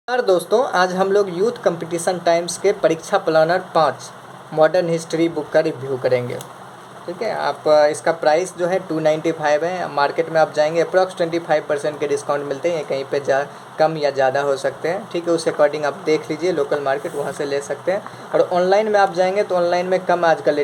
नमस्कार दोस्तों, आज हम लोग यूथ कंपटीशन टाइम्स के परीक्षा प्लानर 5 मॉडर्न हिस्ट्री बुक का रिव्यू करेंगे। ठीक है, आप इसका प्राइस जो है 295 है। मार्केट में आप जाएंगे अप्रॉक्स 25% के डिस्काउंट मिलते हैं, कहीं पे कम या ज़्यादा हो सकते हैं। ठीक है, उस अकॉर्डिंग आप देख लीजिए, लोकल मार्केट वहाँ से ले सकते हैं। और ऑनलाइन में आप जाएंगे तो ऑनलाइन में कम आजकल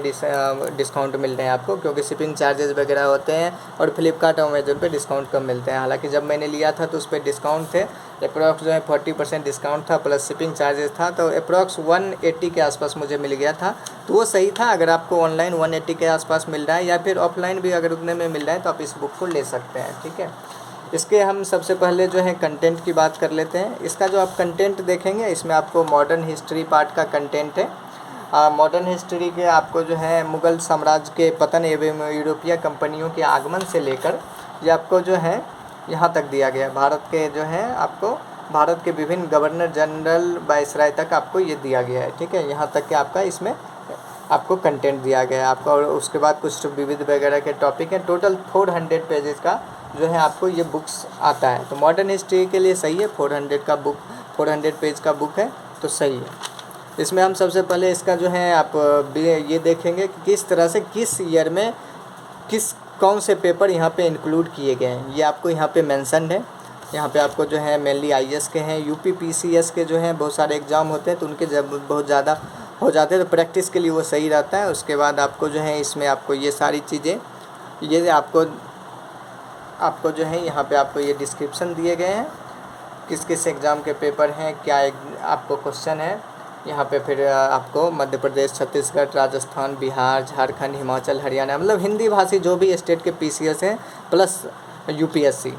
डिस्काउंट मिल रहे हैं आपको, क्योंकि शिपिंग चार्जेस वगैरह होते हैं और फ्लिपकार्ट और अमेजन पे डिस्काउंट कम मिलते हैं। हालांकि जब मैंने लिया था तो उस पर डिस्काउंट थे, अप्रॉक्स जो है 40% डिस्काउंट था, प्लस शिपिंग चार्जेस था, तो अप्रॉक्स 180 के आसपास मुझे मिल गया था। तो वो सही था। अगर आपको ऑनलाइन 180 के आसपास मिल रहा है या फिर ऑफलाइन भी अगर उतने में मिल रहा है तो आप इस बुक को ले सकते हैं। ठीक है, इसके हम सबसे पहले जो है कंटेंट की बात कर लेते हैं। इसका जो आप कंटेंट देखेंगे, इसमें आपको मॉडर्न हिस्ट्री पार्ट का कंटेंट है। मॉडर्न हिस्ट्री के आपको जो है मुग़ल साम्राज्य के पतन एवं यूरोपीय कंपनियों के आगमन से लेकर ये आपको जो है यहाँ तक दिया गया है। भारत के जो है आपको भारत के विभिन्न गवर्नर जनरल वायसराय तक आपको ये दिया गया है। ठीक है, यहाँ तक कि आपका इसमें आपको कंटेंट दिया गया है आपको। और उसके बाद कुछ विविध वगैरह के टॉपिक हैं। टोटल 400 पेजेस का जो है आपको ये बुक्स आता है। तो मॉडर्न हिस्ट्री के लिए सही है, 400 पेज का बुक है तो सही है। इसमें हम सबसे पहले इसका जो है आप ये देखेंगे कि किस तरह से किस ईयर में कौन से पेपर यहाँ पे इंक्लूड किए गए हैं। ये आपको यहाँ पे मेंशन्ड है। यहाँ पे आपको जो है मेनली आईएएस के हैं, यूपी पीसीएस के जो हैं बहुत सारे एग्ज़ाम होते हैं, तो उनके जब बहुत ज़्यादा हो जाते हैं तो प्रैक्टिस के लिए वो सही रहता है। उसके बाद आपको जो है इसमें आपको ये सारी चीज़ें ये आपको जो है यहाँ पे आपको ये डिस्क्रिप्शन दिए गए हैं, किस किस एग्ज़ाम के पेपर हैं, क्या आपको क्वेश्चन है। यहाँ पे फिर आपको मध्य प्रदेश, छत्तीसगढ़, राजस्थान, बिहार, झारखंड, हिमाचल, हरियाणा, मतलब हिंदी भाषी जो भी स्टेट के पीसीएस हैं प्लस यूपीएससी,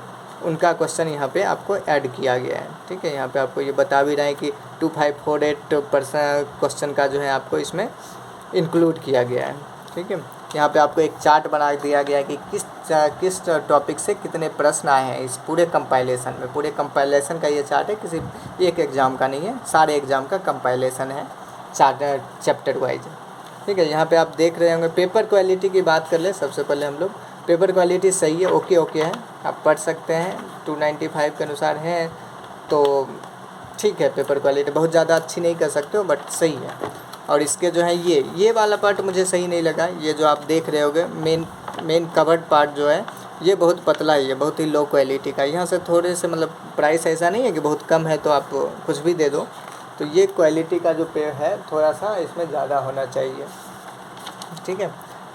उनका क्वेश्चन यहाँ पे आपको ऐड किया गया है। ठीक है, यहाँ पे आपको ये बता भी रहे हैं कि 2548% क्वेश्चन का जो है आपको इसमें इंक्लूड किया गया है। ठीक है, यहाँ पे आपको एक चार्ट बना दिया गया है कि किस टॉपिक से कितने प्रश्न आए हैं इस पूरे कंपाइलेशन में। पूरे कंपाइलेशन का ये चार्ट है, किसी एक एग्ज़ाम का नहीं है, सारे एग्ज़ाम का कंपाइलेशन है चैप्टर वाइज। ठीक है, यहाँ पे आप देख रहे होंगे। पेपर क्वालिटी की बात कर ले सबसे पहले हम लोग। पेपर क्वालिटी सही है, ओके है, आप पढ़ सकते हैं। 295 के अनुसार है तो ठीक है। पेपर क्वालिटी बहुत ज़्यादा अच्छी नहीं कर सकते हो, बट सही है। और इसके जो है ये वाला पार्ट मुझे सही नहीं लगा। ये जो आप देख रहे होगे मेन कवर्ड पार्ट जो है ये बहुत पतला है, ये बहुत ही लो क्वालिटी का। यहाँ से थोड़े से मतलब प्राइस ऐसा नहीं है कि बहुत कम है तो आप कुछ भी दे दो। तो ये क्वालिटी का जो पे है थोड़ा सा इसमें ज़्यादा होना चाहिए। ठीक है,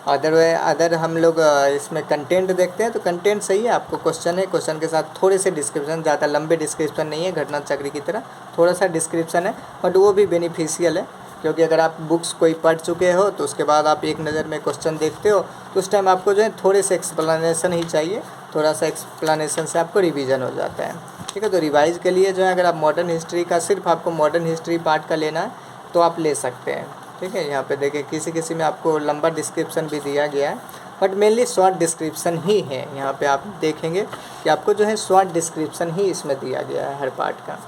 अदर हम लोग इसमें कंटेंट देखते हैं तो कंटेंट सही है। आपको क्वेश्चन है, क्वेश्चन के साथ थोड़े से डिस्क्रिप्शन, ज़्यादा लंबे डिस्क्रिप्शन नहीं है घटना चक्र की तरह, थोड़ा सा डिस्क्रिप्शन है, बट वो भी बेनिफिशियल है। क्योंकि अगर आप बुक्स कोई पढ़ चुके हो तो उसके बाद आप एक नज़र में क्वेश्चन देखते हो तो उस टाइम आपको जो है थोड़े से एक्सप्लेनेशन ही चाहिए। थोड़ा सा एक्सप्लेनेशन से आपको रिवीजन हो जाता है। ठीक है, तो रिवाइज़ के लिए जो है अगर आप मॉडर्न हिस्ट्री का सिर्फ आपको मॉडर्न हिस्ट्री पार्ट का लेना है तो आप ले सकते हैं। ठीक है, यहाँ पे देखिए किसी में आपको लंबा डिस्क्रिप्शन भी दिया गया है, बट मेनली शॉर्ट डिस्क्रिप्शन ही है। यहाँ पे आप देखेंगे कि आपको जो है शॉर्ट डिस्क्रिप्शन ही इसमें दिया गया है हर पार्ट का।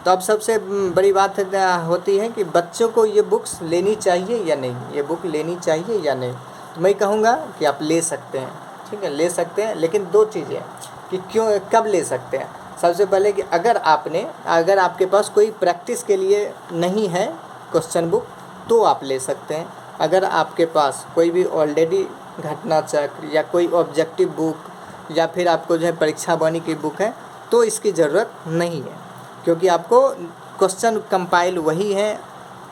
तो अब सबसे बड़ी बात होती है कि बच्चों को ये बुक्स लेनी चाहिए या नहीं, ये बुक लेनी चाहिए या नहीं। तो मैं कहूँगा कि आप ले सकते हैं। ठीक है, ले सकते हैं, लेकिन दो चीज़ें कि कब ले सकते हैं। सबसे पहले कि अगर आपके पास कोई प्रैक्टिस के लिए नहीं है क्वेश्चन बुक तो आप ले सकते हैं। अगर आपके पास कोई भी ऑलरेडी घटना चक्र या कोई ऑब्जेक्टिव बुक या फिर आपको जो है परीक्षा बानी की बुक है तो इसकी ज़रूरत नहीं है, क्योंकि आपको क्वेश्चन कंपाइल वही है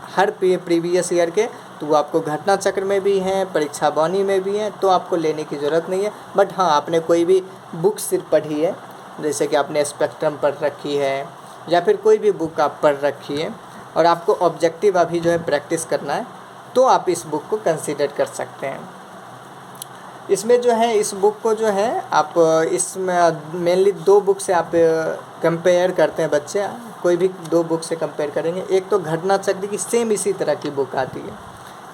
हर प्रीवियस ईयर के, तो वो आपको घटना चक्र में भी हैं, परीक्षा बानी में भी हैं, तो आपको लेने की ज़रूरत नहीं है। बट हाँ, आपने कोई भी बुक सिर्फ पढ़ी है, जैसे कि आपने स्पेक्ट्रम पढ़ रखी है या फिर कोई भी बुक आप पढ़ रखी है और आपको ऑब्जेक्टिव अभी जो है प्रैक्टिस करना है, तो आप इस बुक को कंसीडर कर सकते हैं। इसमें जो है इस बुक को जो है आप इसमें मेनली 2 बुक से आप कंपेयर करते हैं बच्चे, कोई भी 2 बुक से कंपेयर करेंगे। एक तो घटना चक्र की सेम इसी तरह की बुक आती है,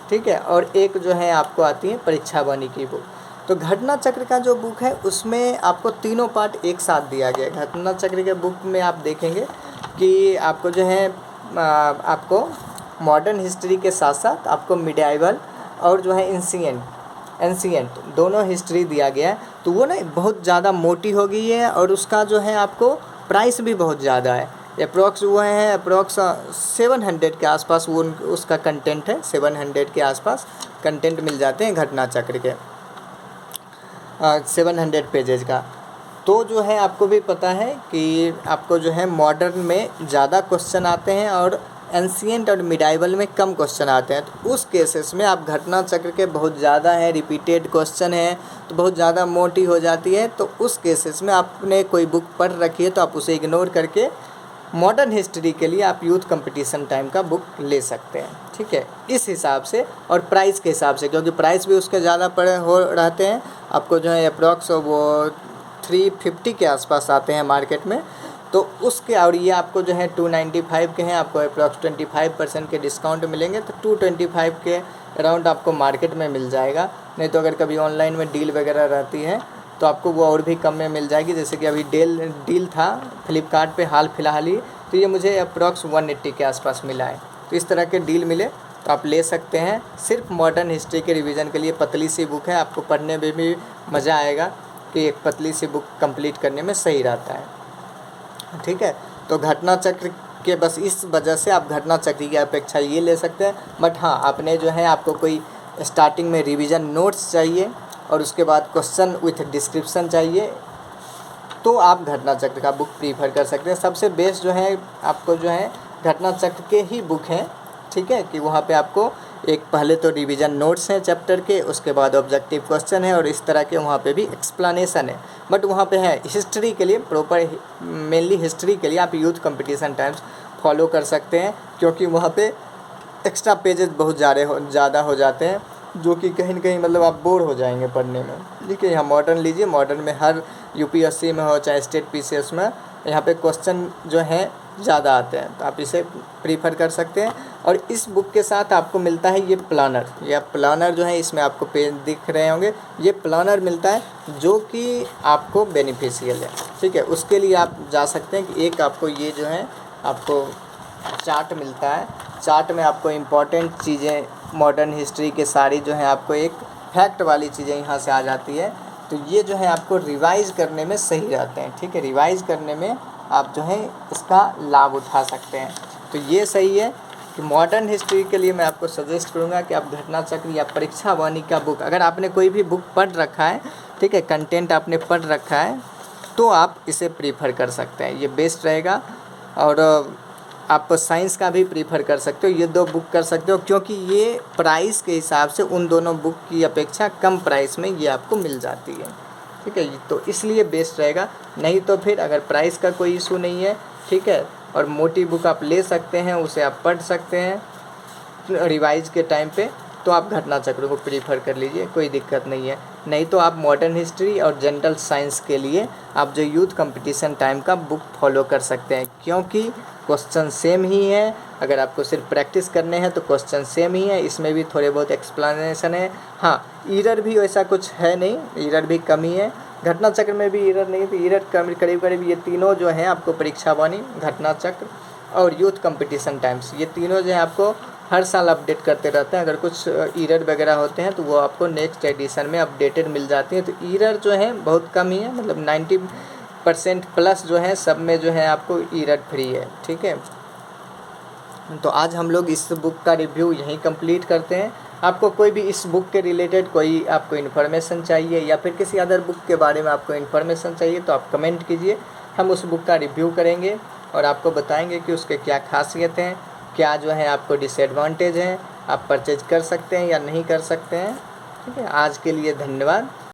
ठीक है, और एक जो है आपको आती है परीक्षा बानी की बुक। तो घटना चक्र का जो बुक है उसमें आपको तीनों पार्ट एक साथ दिया गया है। घटना चक्र के बुक में आप देखेंगे कि आपको जो है आपको मॉडर्न हिस्ट्री के साथ साथ आपको मिडाइवल और जो है एंशिएंट दोनों हिस्ट्री दिया गया है। तो वो ना बहुत ज़्यादा मोटी हो गई है और उसका जो है आपको प्राइस भी बहुत ज़्यादा है। अप्रॉक्स वो हैं अप्रॉक्स 700 के आसपास वो उसका कंटेंट है, 700 के आसपास कंटेंट मिल जाते हैं घटना चक्र के 700 पेजेज का। तो जो है आपको भी पता है कि आपको जो है मॉडर्न में ज़्यादा क्वेश्चन आते हैं और एंशिएंट और मिडाइवल में कम क्वेश्चन आते हैं। तो उस केसेस में आप घटना चक्र के बहुत ज़्यादा है, रिपीटेड क्वेश्चन है तो बहुत ज़्यादा मोटी हो जाती है। तो उस केसेस में आपने कोई बुक पढ़ रखी है तो आप उसे इग्नोर करके मॉडर्न हिस्ट्री के लिए आप यूथ कंपटीशन टाइम का बुक ले सकते हैं, ठीक है। इस हिसाब से और प्राइस के हिसाब से, क्योंकि प्राइस भी उसके ज़्यादा पड़े हो रहते हैं। आपको जो है अप्रॉक्स वो 350 के आसपास आते हैं मार्केट में। तो उसके और ये आपको जो है 295 के हैं, आपको अप्रॉक्स 25% के डिस्काउंट मिलेंगे। तो 225 के अराउंड आपको मार्केट में मिल जाएगा। नहीं तो अगर कभी ऑनलाइन में डील वगैरह रहती है तो आपको वो और भी कम में मिल जाएगी। जैसे कि अभी डील था फ्लिपकार्ट पे हाल फिलहाल ही, तो ये मुझे अप्रॉक्स 180 के आसपास मिला है। तो इस तरह के डील मिले तो आप ले सकते हैं। सिर्फ मॉडर्न हिस्ट्री के रिवीजन के लिए पतली सी बुक है, आपको पढ़ने में भी मज़ा आएगा कि एक पतली सी बुक कंप्लीट करने में सही रहता है, ठीक है। तो घटना चक्र के बस इस वजह से आप घटना चक्र की अपेक्षा ये ले सकते हैं। बट हाँ, आपने जो है आपको कोई स्टार्टिंग में रिवीजन नोट्स चाहिए और उसके बाद क्वेश्चन विथ डिस्क्रिप्शन चाहिए तो आप घटना चक्र का बुक प्रीफर कर सकते हैं। सबसे बेस्ट जो है आपको जो है घटना चक्र के ही बुक हैं, ठीक है। कि वहाँ पे आपको एक पहले तो रिवीजन नोट्स हैं चैप्टर के, उसके बाद ऑब्जेक्टिव क्वेश्चन है और इस तरह के वहाँ पे भी एक्सप्लेनेशन है। बट वहाँ पे है हिस्ट्री के लिए प्रॉपर, मेनली हिस्ट्री के लिए आप यूथ कंपटीशन टाइम्स फॉलो कर सकते हैं, क्योंकि वहाँ पे एक्स्ट्रा पेजेस बहुत ज़्यादा हो जाते हैं जो कि कहीं न कहीं मतलब आप बोर हो जाएंगे पढ़ने में। देखिए यहाँ मॉडर्न लीजिए, मॉडर्न में हर यूपीएससी में हो चाहे स्टेट पीसीएस में यहाँ पे क्वेश्चन जो हैं ज़्यादा आते हैं, तो आप इसे प्रीफर कर सकते हैं। और इस बुक के साथ आपको मिलता है ये प्लानर, या प्लानर जो है इसमें आपको पेज दिख रहे होंगे, ये प्लानर मिलता है जो कि आपको बेनिफिशियल है, ठीक है। उसके लिए आप जा सकते हैं कि एक आपको ये जो है आपको चार्ट मिलता है, चार्ट में आपको इम्पॉर्टेंट चीज़ें मॉडर्न हिस्ट्री के सारी जो है आपको एक फैक्ट वाली चीज़ें यहाँ से आ जाती है। तो ये जो है आपको रिवाइज़ करने में सही रहते हैं, ठीक है। रिवाइज़ करने में आप जो है इसका लाभ उठा सकते हैं। तो ये सही है कि मॉडर्न हिस्ट्री के लिए मैं आपको सजेस्ट करूँगा कि आप घटना चक्र या परीक्षा वाणी का बुक, अगर आपने कोई भी बुक पढ़ रखा है, ठीक है, कंटेंट आपने पढ़ रखा है तो आप इसे प्रीफर कर सकते हैं, ये बेस्ट रहेगा। और आप साइंस का भी प्रीफर कर सकते हो, ये दो बुक कर सकते हो, क्योंकि ये प्राइस के हिसाब से उन दोनों बुक की अपेक्षा कम प्राइस में ये आपको मिल जाती है, ठीक है। तो इसलिए बेस्ट रहेगा। नहीं तो फिर अगर प्राइस का कोई इशू नहीं है, ठीक है, और मोटी बुक आप ले सकते हैं, उसे आप पढ़ सकते हैं रिवाइज के टाइम पे, तो आप घटना चक्र को प्रीफर कर लीजिए, कोई दिक्कत नहीं है। नहीं तो आप मॉडर्न हिस्ट्री और जनरल साइंस के लिए आप जो यूथ कंपटीशन टाइम का बुक फॉलो कर सकते हैं, क्योंकि क्वेश्चन सेम ही है। अगर आपको सिर्फ प्रैक्टिस करने हैं तो क्वेश्चन सेम ही है, इसमें भी थोड़े बहुत एक्सप्लेनेशन है। हाँ, एरर भी वैसा कुछ है नहीं, एरर भी कम ही है। घटना चक्र में भी एरर नहीं, तो एरर करीब करीब ये तीनों जो हैं आपको परीक्षा वाणी, घटना चक्र और यूथ कंपटीशन टाइम्स, ये तीनों जो हैं आपको हर साल अपडेट करते रहते हैं। अगर कुछ एरर वगैरह होते हैं तो वो आपको नेक्स्ट एडिशन में अपडेटेड मिल जाती है। तो एरर जो है बहुत कम ही है, मतलब 90% प्लस जो है सब में जो है आपको एरर फ्री है, ठीक है। तो आज हम लोग इस बुक का रिव्यू यहीं कंप्लीट करते हैं। आपको कोई भी इस बुक के रिलेटेड कोई आपको इन्फॉर्मेशन चाहिए या फिर किसी अदर बुक के बारे में आपको इन्फॉर्मेशन चाहिए तो आप कमेंट कीजिए, हम उस बुक का रिव्यू करेंगे और आपको बताएंगे कि उसके क्या खासियत हैं, क्या जो है आपको डिसएडवांटेज हैं, आप परचेज कर सकते हैं या नहीं कर सकते हैं, ठीक है। आज के लिए धन्यवाद।